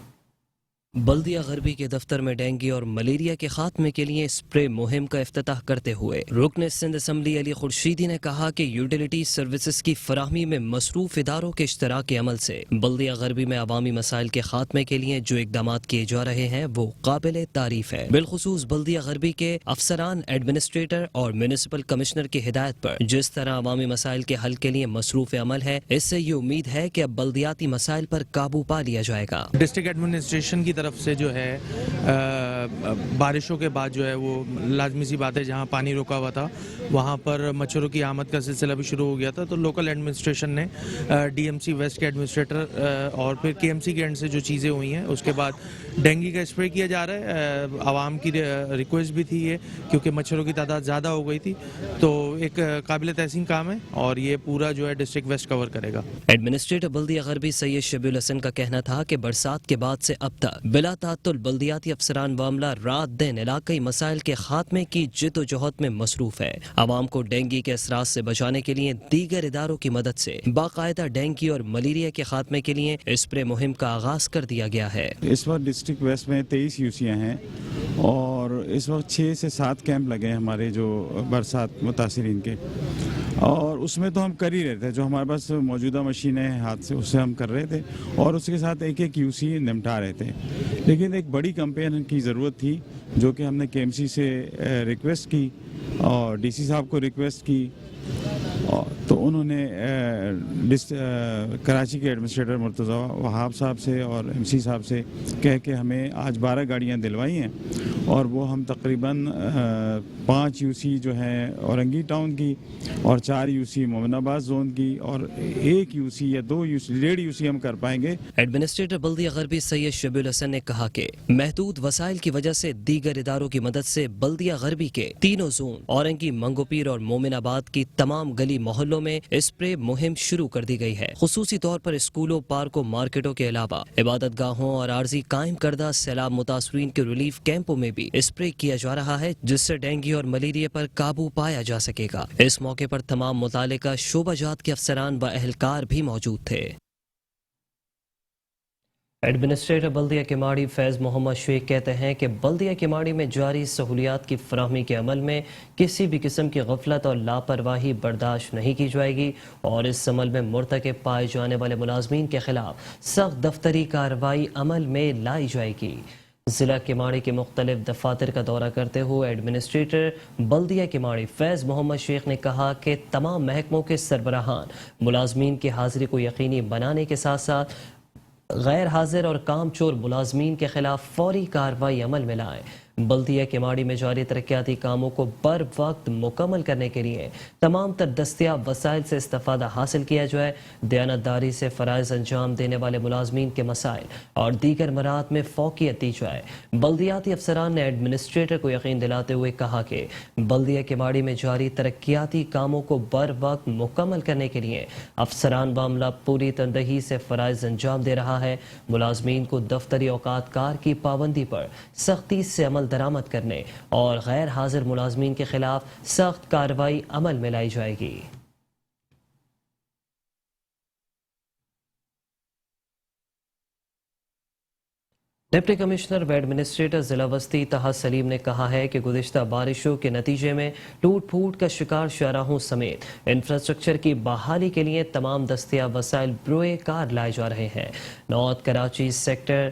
बल्दिया गरबी के दफ्तर में डेंगू और मलेरिया के खात्मे के लिए स्प्रे मुहिम का इफ्तिताह करते हुए रुकन सिंध असम्बली अली खुर्शीदी ने कहा कि यूटिलिटी सर्विसेज की फराहमी में मसरूफ इदारों के इश्तराक अमल से बल्दिया गरबी में अवामी मसाइल के खात्मे के लिए जो इकदाम किए जा रहे हैं वो काबिल तारीफ है। बिलखुसूस बल्दिया गरबी के अफसरान, एडमिनिस्ट्रेटर और म्यूनिसिपल कमिश्नर की हिदायत पर जिस तरह अवामी मसाइल के हल के लिए मसरूफ अमल है, इससे ये उम्मीद है कि अब बल्दियाती मसाइल पर काबू पा लिया जाएगा। डिस्ट्रिक्ट एडमिनिस्ट्रेशन की तरफ से जो है बारिशों के बाद जो है वो लाजमी सी बात है, जहाँ पानी रुका हुआ था वहाँ पर मच्छरों की आमद का सिलसिला भी शुरू हो गया था। तो लोकल एडमिनिस्ट्रेशन ने DMC वेस्ट के एडमिनिस्ट्रेटर और फिर KMC के एंड से जो चीज़ें हुई हैं उसके बाद डेंगू का स्प्रे किया जा रहा है। आवाम की रिक्वेस्ट भी थी ये, क्योंकि मच्छरों की तादाद ज़्यादा हो गई थी। तो एक काबिल तहसीन काम है और ये पूरा जो है डिस्ट्रिक्ट वेस्ट कवर करेगा। एडमिनिस्ट्रेटर बल्दिया गरबी सैयद शबीउल हसन का कहना था कि बरसात के बाद से अब तक बिला तातुल बल्दियाती अफसरान वामला रात दिन इलाकाई मसाइल के खात्मे की जिद्दोजहद में मसरूफ है। आवाम को डेंगू के असरात से बचाने के लिए दीगर इदारों की मदद से बाकायदा डेंगू और मलेरिया के खात्मे के लिए स्प्रे मुहिम का आगाज कर दिया गया है। इस वक्त डिस्ट्रिक्ट वेस्ट में 23 यूसियाँ हैं और इस वक्त 6 से 7 कैंप लगे हैं हमारे जो बरसात मुतासिरीन के, और उसमें तो हम कर ही रहे थे। जो हमारे पास मौजूदा मशीनें हैं हाथ से, उससे हम कर रहे थे और उसके साथ एक एक यूसी निपटा रहे थे। लेकिन एक बड़ी कैंपेन की ज़रूरत थी जो कि हमने KMC से रिक्वेस्ट की और DC साहब को रिक्वेस्ट की تو انہوں نے کراچی کے ایڈمنسٹریٹر مرتضیٰ وہاب صاحب سے اور ایم سی صاحب سے کہہ کے ہمیں آج 12 گاڑیاں دلوائی ہیں، اور وہ ہم تقریباً 5 یو سی جو ہیں اورنگی ٹاؤن کی، اور 4 یو سی مومن آباد زون کی، اور 1 یو سی یا 2 یو سی 1.5 یو سی ہم کر پائیں گے۔ ایڈمنسٹریٹر بلدیہ غربی سید شبیل حسن نے کہا کہ محدود وسائل کی وجہ سے دیگر اداروں کی مدد سے بلدیہ غربی کے تینوں زون اورنگی، منگو پیر اور مومن آباد کی تمام گلی محلوں میں اسپرے مہم شروع کر دی گئی ہے۔ خصوصی طور پر اسکولوں، پارکوں، مارکیٹوں کے علاوہ عبادت گاہوں اور عارضی قائم کردہ سیلاب متاثرین کے ریلیف کیمپوں میں بھی اسپرے کیا جا رہا ہے، جس سے ڈینگی اور ملیریا پر قابو پایا جا سکے گا۔ اس موقع پر تمام متعلقہ شعبہ جات کے افسران و اہلکار بھی موجود تھے۔ ایڈمنسٹریٹر بلدیہ کماڑی فیض محمد شیخ کہتے ہیں کہ بلدیہ کماڑی میں جاری سہولیات کی فراہمی کے عمل میں کسی بھی قسم کی غفلت اور لاپرواہی برداشت نہیں کی جائے گی، اور اس عمل میں مرتکب پائے جانے والے ملازمین کے خلاف سخت دفتری کارروائی عمل میں لائی جائے گی۔ ضلع کماڑی کے مختلف دفاتر کا دورہ کرتے ہوئے ایڈمنسٹریٹر بلدیہ کماڑی فیض محمد شیخ نے کہا کہ تمام محکموں کے سربراہان ملازمین کی حاضری کو یقینی بنانے کے ساتھ ساتھ غیر حاضر اور کام چور ملازمین کے خلاف فوری کارروائی عمل میں لائیں۔ بلدیہ کماڑی میں جاری ترقیاتی کاموں کو بر وقت مکمل کرنے کے لیے تمام تر دستیاب وسائل سے استفادہ حاصل کیا جائے، دیانتداری سے فرائض انجام دینے والے ملازمین کے مسائل اور دیگر مراحت میں فوقیت دی جائے۔ بلدیاتی افسران نے ایڈمنسٹریٹر کو یقین دلاتے ہوئے کہا کہ بلدیہ کماڑی میں جاری ترقیاتی کاموں کو بر وقت مکمل کرنے کے لیے افسران معاملہ پوری تندہی سے فرائض انجام دے رہا ہے۔ ملازمین کو دفتری اوقات کار کی پابندی پر سختی سے عمل درآمد کرنے اور غیر حاضر ملازمین کے خلاف سخت کارروائی عمل میں لائی جائے گی۔ ڈپٹی کمشنر و ایڈمنسٹریٹر ضلع وسطی طاہر سلیم نے کہا ہے کہ گزشتہ بارشوں کے نتیجے میں ٹوٹ پھوٹ کا شکار شاہراہوں سمیت انفراسٹرکچر کی بحالی کے لیے تمام دستیاب وسائل بروئے کار لائے جا رہے ہیں۔ نارتھ کراچی سیکٹر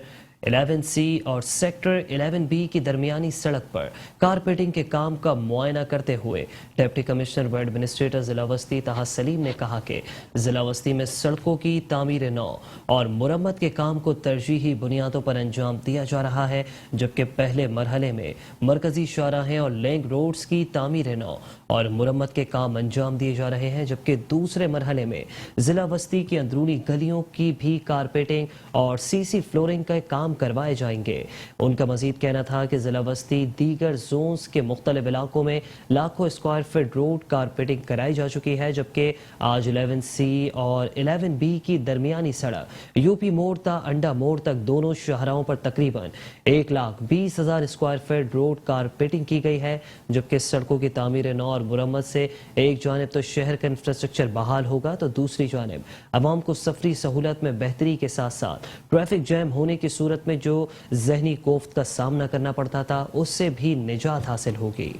11C اور سیکٹر 11B کی درمیانی سڑک پر کارپیٹنگ کے کام کا معائنہ کرتے ہوئے ڈپٹی کمشنر و ایڈمنسٹریٹر ضلع وسطی طاہر سلیم نے کہا کہ ضلع وسطی میں سڑکوں کی تعمیر نو اور مرمت کے کام کو ترجیحی بنیادوں پر انجام دیا جا رہا ہے، جبکہ پہلے مرحلے میں مرکزی شاہراہیں اور لنک روڈز کی تعمیر نو اور مرمت کے کام انجام دیے جا رہے ہیں، جبکہ دوسرے مرحلے میں ضلع وسطی کی اندرونی گلیوں کی بھی کارپیٹنگ اور CC فلورنگ کا کام کروائے جائیں گے۔ ان کا مزید کہنا تھا کہ ضلع وسطی دیگر زونز کے مختلف علاقوں میں لاکھوں اسکوائر فٹ روڈ کارپیٹنگ کرائی جا چکی ہے، جبکہ آج 11C اور 11B کی درمیانی سڑک UP موڑ تا انڈا موڑ تک دونوں شاہراہوں پر تقریباً 1,20,000 اسکوائر فٹ روڈ کارپیٹنگ کی گئی ہے، جبکہ سڑکوں کی تعمیر نو اور مرمت سے ایک جانب تو شہر کا انفراسٹرکچر بحال ہوگا تو دوسری جانب عوام کو سفری سہولت میں بہتری کے ساتھ ساتھ ٹریفک جیم ہونے کی صورت میں جو ذہنی کوفت کا سامنا کرنا پڑتا تھا اس سے بھی نجات حاصل ہوگی۔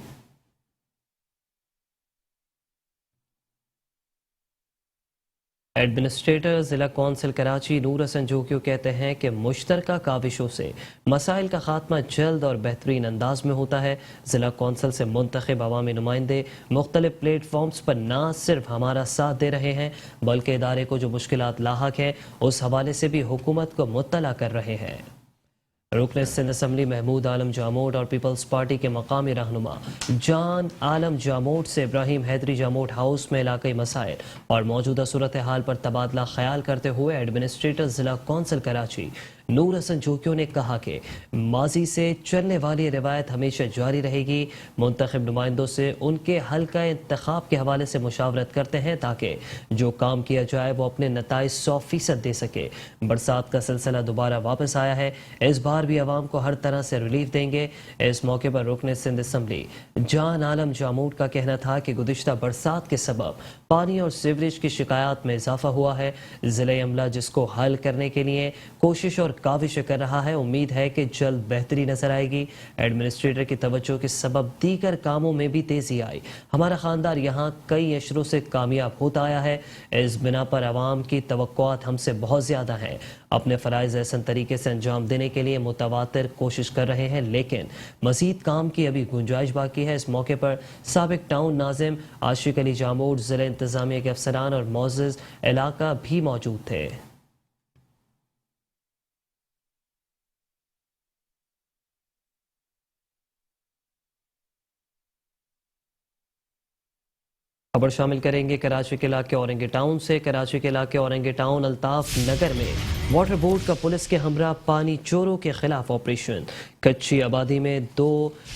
ایڈمنسٹریٹر ضلع کونسل کراچی نور حسن جوکیو کہتے ہیں کہ مشترکہ کاوشوں سے مسائل کا خاتمہ جلد اور بہترین انداز میں ہوتا ہے۔ ضلع کونسل سے منتخب عوامی نمائندے مختلف پلیٹ فارمز پر نہ صرف ہمارا ساتھ دے رہے ہیں بلکہ ادارے کو جو مشکلات لاحق ہیں اس حوالے سے بھی حکومت کو مطلع کر رہے ہیں۔ رکن سندھ اسمبلی محمود عالم جاموٹ اور پیپلز پارٹی کے مقامی رہنما جان عالم جاموٹ سے ابراہیم حیدری جاموٹ ہاؤس میں علاقائی مسائل اور موجودہ صورتحال پر تبادلہ خیال کرتے ہوئے ایڈمنسٹریٹر ضلع کونسل کراچی نور حسن جوکیو نے کہا کہ ماضی سے چلنے والی روایت ہمیشہ جاری رہے گی۔ منتخب نمائندوں سے ان کے حلقہ انتخاب کے حوالے سے مشاورت کرتے ہیں تاکہ جو کام کیا جائے وہ اپنے نتائج 100% دے سکے۔ برسات کا سلسلہ دوبارہ واپس آیا ہے، اس بار بھی عوام کو ہر طرح سے ریلیف دیں گے۔ اس موقع پر رکن سندھ اسمبلی جان عالم جاموٹ کا کہنا تھا کہ گزشتہ برسات کے سبب پانی اور سیوریج کی شکایات میں اضافہ ہوا ہے۔ ضلع عملہ جس کو حل کرنے کے لیے کوشش اور काविशें कर रहा है। उम्मीद है कि जल्द बेहतरी नजर आएगी। एडमिनिस्ट्रेटर की तवज्जो के सबब दीगर कामों में भी तेजी आई। हमारा खानदान यहाँ कई अशरों से कामयाब होता आया है। इस बिना पर अवाम की तवक्कुआत हमसे बहुत ज्यादा हैं। अपने फराइज ऐसे तरीके से अंजाम देने के लिए मुतवातिर कोशिश कर रहे हैं, लेकिन मजीद काम की अभी गुंजाइश बाकी है। इस मौके पर साबिक टाउन नाजिम आशिक अली जामोद, जिला इंतजामिया के अफसरान और मोअज़्ज़िज़ इलाका भी मौजूद थे। खबर शामिल करेंगे कराची के इलाके औरंगी टाउन से। कराची के इलाके औरंगी टाउन अल्ताफ नगर में वाटर बोर्ड का पुलिस के हमरा पानी चोरों के खिलाफ ऑपरेशन। कच्ची आबादी में 2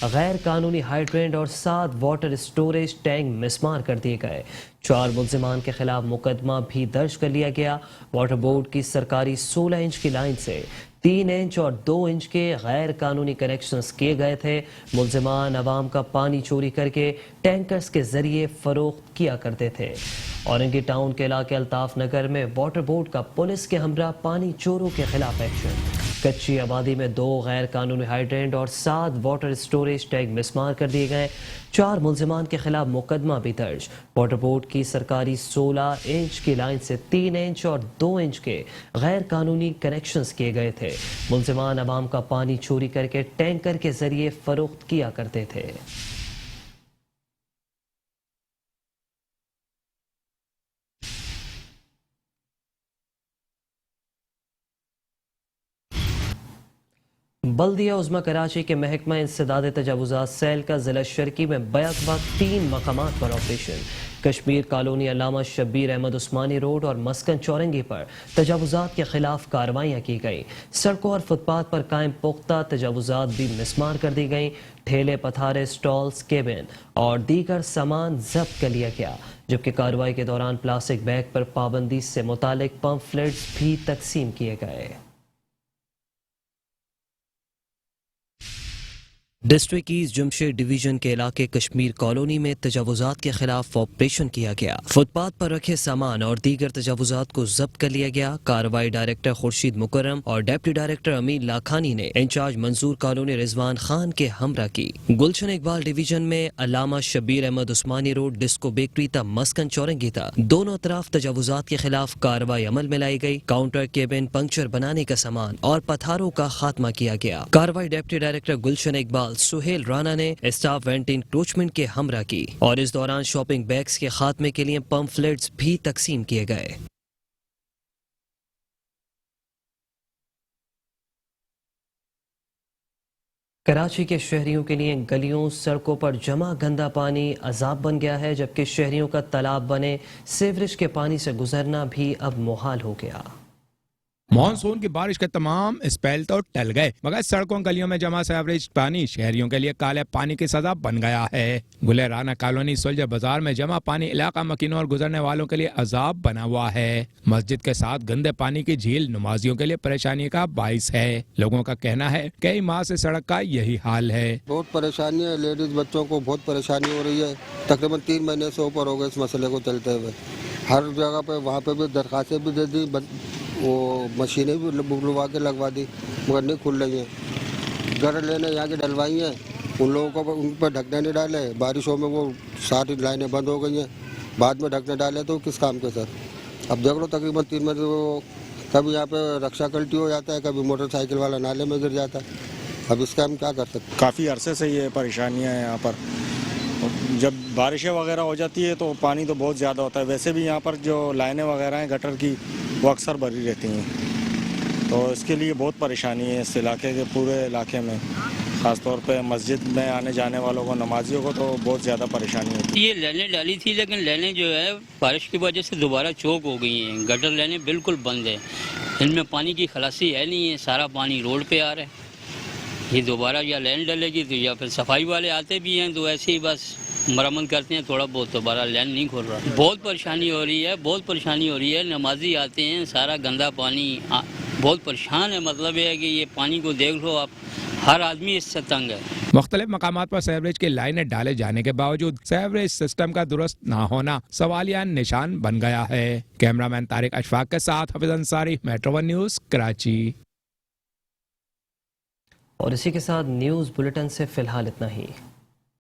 गैर कानूनी हाइड्रेंट और 7 वाटर स्टोरेज टैंक मिसमार कर दिए गए। 4 मुल्जिमान के खिलाफ मुकदमा भी दर्ज कर लिया गया। वाटर बोर्ड की सरकारी 16 इंच की लाइन से 3 इंच और 2 इंच के गैर कानूनी कनेक्शंस किए गए थे। मुल्जिमान अवाम का पानी चोरी करके टैंकर्स के जरिए फरोख्त किया करते थे। औरंगी टाउन के इलाके अल्ताफ नगर में वाटर बोर्ड का पुलिस के हमरा पानी चोरों के खिलाफ एक्शन। कच्ची आबादी में 2 गैर कानूनी हाइड्रेंट और 7 वाटर स्टोरेज टैंक मिसमार कर दिए गए। 4 मुल्जिमान के खिलाफ मुकदमा भी दर्ज। वाटर बोर्ड की सरकारी 16 इंच की लाइन से 3 इंच और 2 इंच के गैर कानूनी कनेक्शंस किए गए थे। मुल्जिमान अवाम का पानी चोरी करके टैंकर के जरिए फरोख्त किया करते थे। बल्दिया उज़्मा कराची के महकमा इंसदाद तजावुज़ात सेल का जिला शर्की में बैक वक्त 3 मकामात पर ऑपरेशन। कश्मीर कॉलोनी, अल्लामा शब्बीर अहमद उस्मानी रोड और मस्कन चौरंगी पर तजावुज़ात के खिलाफ कार्रवाइयाँ की गई। सड़कों और फुटपाथ पर कायम पुख्ता तजावुज़ात भी मिसमार कर दी गई। ठेले, पथारे, स्टॉल्स, केबिन और दीगर सामान जब्त कर लिया गया, जबकि कार्रवाई के दौरान प्लास्टिक बैग पर पाबंदी से मुतालिक पम्फलेट्स भी तकसीम किए गए। डिस्ट्रिक्ट ईस्ट जमशेद डिवीजन के इलाके कश्मीर कॉलोनी में तजावुज़ात के खिलाफ ऑपरेशन किया गया। फुटपाथ पर रखे सामान और दीगर तजावुज़ात को जब्त कर लिया गया। कार्रवाई डायरेक्टर खुर्शीद मुकर्रम और डिप्टी डायरेक्टर अमीन लाखानी ने इंचार्ज मंजूर कॉलोनी रिजवान खान के हमरा की। गुलशन इकबाल डिवीजन में अल्लामा शब्बीर अहमद उस्मानी रोड, डिस्को बेकरी तक मस्कन चौरंगी तक दोनों तरफ तजावुज़ात के खिलाफ कार्रवाई अमल में लाई गई। काउंटर, केबिन, पंक्चर बनाने का सामान और पथारों का खात्मा किया गया। कार्रवाई डिप्टी डायरेक्टर गुलशन इकबाल सुहेल राणा ने स्टाफ वेंट इंक्रोचमेंट के हमरा की और इस दौरान शॉपिंग बैग्स के खात्मे के लिए पम्फलेट्स भी तकसीम किए गए। कराची के शहरियों के लिए गलियों, सड़कों पर जमा गंदा पानी अजाब बन गया है, जबकि शहरियों का तालाब बने सीवरेज के पानी से गुजरना भी अब मुहाल हो गया। मानसून की बारिश के तमाम स्पेल तो टल गए, मगर सड़कों गलियों में जमा सीवरेज पानी शहरियों के लिए काले पानी की सजा बन गया है। गुले राना कॉलोनी, सुलझ बाजार में जमा पानी इलाका मकीनों और गुजरने वालों के लिए अजाब बना हुआ है। मस्जिद के साथ गंदे पानी की झील नमाजियों के लिए परेशानी का बाइस है। लोगों का कहना है कई माह से सड़क का यही हाल है। बहुत परेशानी है, लेडीज बच्चों को बहुत परेशानी हो रही है। तकरीबन 3 महीने से ऊपर हो गए इस मसले को चलते हुए। हर जगह पे वहाँ पे भी दरखास्तें भी दे दी, वो मशीनें भी बुलवा के लगवा दी, मगर नहीं खुल रही हैं। घर लेने यहाँ की डलवाई हैं, उन लोगों को उन पर ढकने नहीं डाले। बारिशों में वो सारी लाइनें बंद हो गई हैं, बाद में ढकने डाले तो किस काम के सर। अब देख लो तकरीबन 3 महीने वो कभी यहाँ पे रक्षा कल्टी हो जाता है, कभी मोटरसाइकिल वाला नाले में गिर जाता है। अब इसका हम क्या कर सकते हैं। काफ़ी अरसे से ये परेशानियाँ हैं यहाँ पर। जब बारिशें वगैरह हो जाती है तो पानी तो बहुत ज़्यादा होता है। वैसे भी यहाँ पर जो लाइनें वगैरह हैं गटर की, वो अक्सर भरी रहती हैं, तो इसके लिए बहुत परेशानी है इस इलाके के, पूरे इलाके में। ख़ासतौर पे मस्जिद में आने जाने वालों को, नमाजियों को तो बहुत ज़्यादा परेशानी होती है। ये लाइनें डाली थी, लेकिन लाइनें जो है बारिश की वजह से दोबारा चौक हो गई हैं। गटर लाइनें बिल्कुल बंद है, इनमें पानी की खलासी है नहीं है, सारा पानी रोड पे आ रहा है। ये दोबारा या लाइन डलेगी तो या फिर सफाई वाले आते भी हैं तो ऐसे ही बस मरम्मत करते हैं थोड़ा बहुत, दोबारा लाइन नहीं खोल रहा। बहुत परेशानी हो रही है, बहुत परेशानी हो रही है। नमाजी आते हैं, सारा गंदा पानी, बहुत परेशान है। मतलब ये है कि ये पानी को देख लो आप, हर आदमी इससे तंग है। मुख्तलिफ मकामात पर सीवरेज की लाइनें डाले जाने के बावजूद सीवरेज सिस्टम का दुरुस्त ना होना सवालिया निशान बन गया है। कैमरामैन तारिक अशफाक के साथ हाफिज अंसारी, मेट्रो 1 न्यूज़, कराची। اور اسی کے ساتھ نیوز بلیٹن سے فی الحال اتنا ہی.